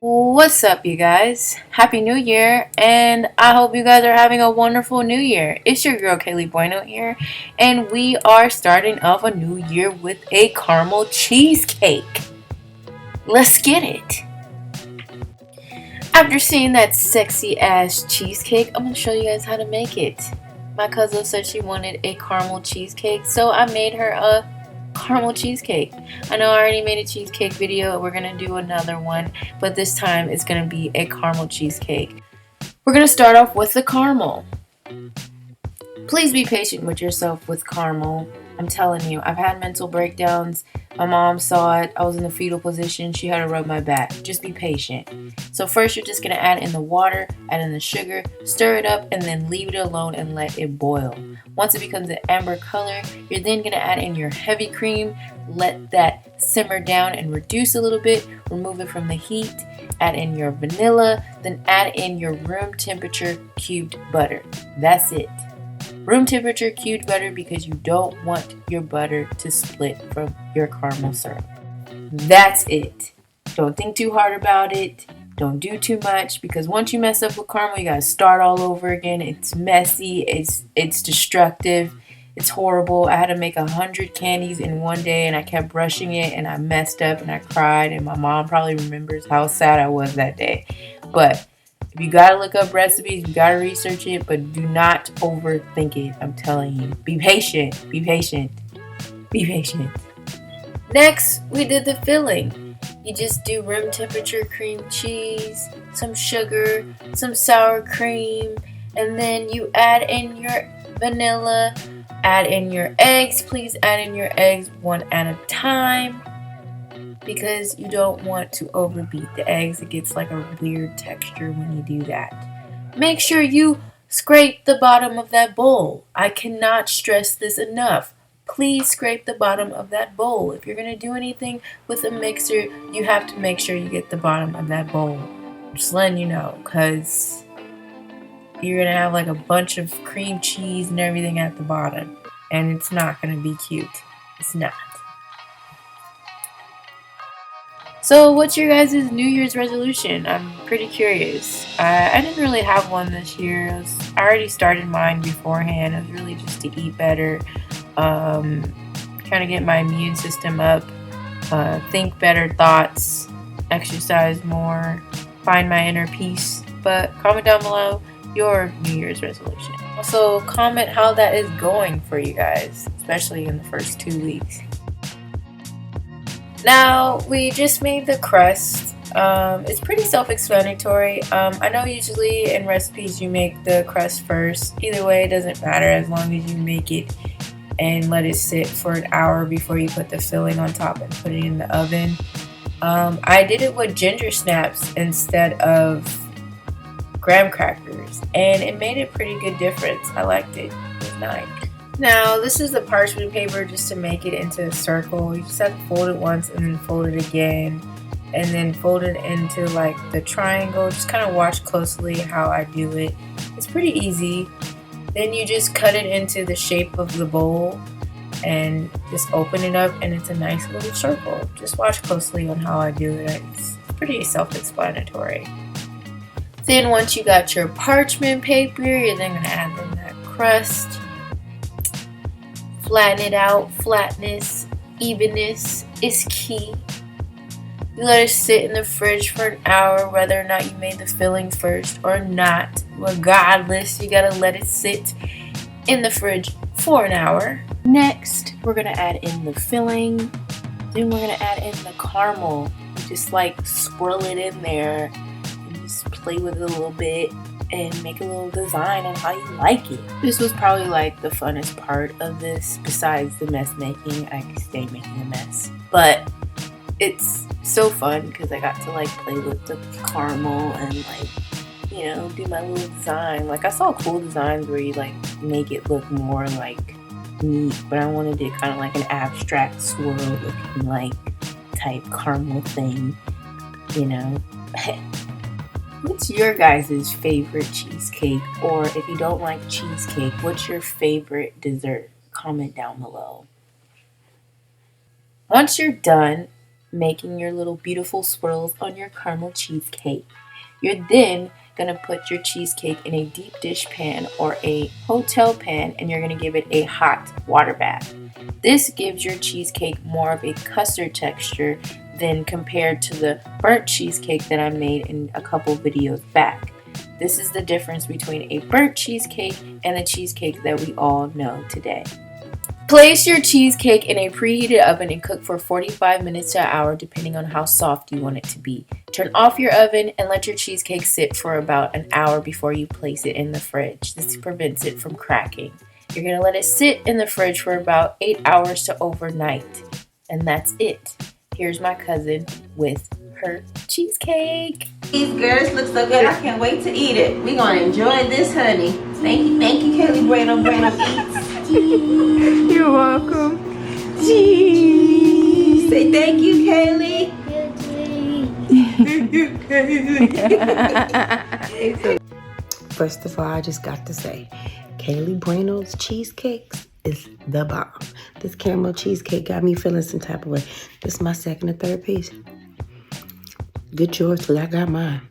What's up, you guys? Happy New Year, and I hope you guys are having a wonderful New Year. It's your girl Kaillie Bueno here, and we are starting off a new year with a caramel cheesecake. Let's get it. After seeing that sexy ass cheesecake, I'm gonna show you guys how to make it. My cousin said she wanted a caramel cheesecake, so I made her a caramel cheesecake. I know I already made a cheesecake video. We're gonna do another one, but this time it's gonna be a caramel cheesecake. We're gonna start off with the caramel. Please be patient with yourself with caramel. I'm telling you, I've had mental breakdowns. My mom saw it. I was in the fetal position. She had to rub my back. Just be patient. So first you're just going to add in the water, add in the sugar, stir it up, and then leave it alone and let it boil. Once it becomes an amber color, you're then going to add in your heavy cream. Let that simmer down and reduce a little bit. Remove it from the heat. Add in your vanilla. Then add in your room temperature cubed butter. That's it. Room temperature cubed butter because you don't want your butter to split from your caramel syrup. That's it. Don't think too hard about it. Don't do too much because once you mess up with caramel, you gotta start all over again. It's messy. It's destructive. It's horrible. I had to make 100 candies in one day and I kept rushing it and I messed up and I cried and my mom probably remembers how sad I was that day. But if you gotta look up recipes, you gotta research it, but do not overthink it. I'm telling you. Be patient. Be patient. Be patient. Next, we did the filling. You just do room temperature cream cheese, some sugar, some sour cream, and then you add in your vanilla, add in your eggs. Please add in your eggs one at a time, because you don't want to overbeat the eggs. It gets like a weird texture when you do that. Make sure you scrape the bottom of that bowl. I cannot stress this enough. Please scrape the bottom of that bowl. If you're going to do anything with a mixer, you have to make sure you get the bottom of that bowl. Just letting you know, because you're going to have like a bunch of cream cheese and everything at the bottom. And it's not going to be cute. It's not. So what's your guys' New Year's resolution? I'm pretty curious. I didn't really have one this year. I already started mine beforehand. It was really just to eat better, kind of get my immune system up, think better thoughts, exercise more, find my inner peace. But comment down below your New Year's resolution. Also comment how that is going for you guys, especially in the first 2 weeks. Now, we just made the crust. It's pretty self-explanatory. I know usually in recipes you make the crust first. Either way, it doesn't matter as long as you make it and let it sit for an hour before you put the filling on top and put it in the oven. I did it with ginger snaps instead of graham crackers, and it made a pretty good difference. I liked it. It was nice. Now, this is the parchment paper just to make it into a circle. You just have to fold it once and then fold it again. And then fold it into like the triangle. Just kind of watch closely how I do it. It's pretty easy. Then you just cut it into the shape of the bowl and just open it up and it's a nice little circle. Just watch closely on how I do it. It's pretty self-explanatory. Then once you got your parchment paper, you're then going to add in that crust. Flatten it out. Flatness, evenness is key. You let it sit in the fridge for an hour, whether or not you made the filling first or not. Regardless, you gotta let it sit in the fridge for an hour. Next, we're gonna add in the filling. Then we're gonna add in the caramel. Just like swirl it in there and just play with it a little bit and make a little design on how you like it. This was probably like the funnest part of this, besides the mess making. I stay making a mess, but it's so fun because I got to like play with the caramel and like, you know, do my little design. Like I saw cool designs where you like make it look more like neat, but I wanted it kind of like an abstract swirl looking like type caramel thing, you know. What's your guys' favorite cheesecake? Or if you don't like cheesecake, what's your favorite dessert? Comment down below. Once you're done making your little beautiful swirls on your caramel cheesecake, you're then gonna put your cheesecake in a deep dish pan or a hotel pan, and you're gonna give it a hot water bath. This gives your cheesecake more of a custard texture than compared to the burnt cheesecake that I made in a couple videos back. This is the difference between a burnt cheesecake and the cheesecake that we all know today. Place your cheesecake in a preheated oven and cook for 45 minutes to an hour depending on how soft you want it to be. Turn off your oven and let your cheesecake sit for about an hour before you place it in the fridge. This prevents it from cracking. You're going to let it sit in the fridge for about 8 hours to overnight. And that's it. Here's my cousin with her cheesecake. These girls look so good. I can't wait to eat it. We're going to enjoy this, honey. Thank you, Kaillie Bueno Eats. You're welcome. Cheese. Say thank you, Kaillie. First of all, I just got to say, Kaillie Bueno's cheesecakes is the bomb. This caramel cheesecake got me feeling some type of way. This is my second or third piece. Get yours, because I got mine.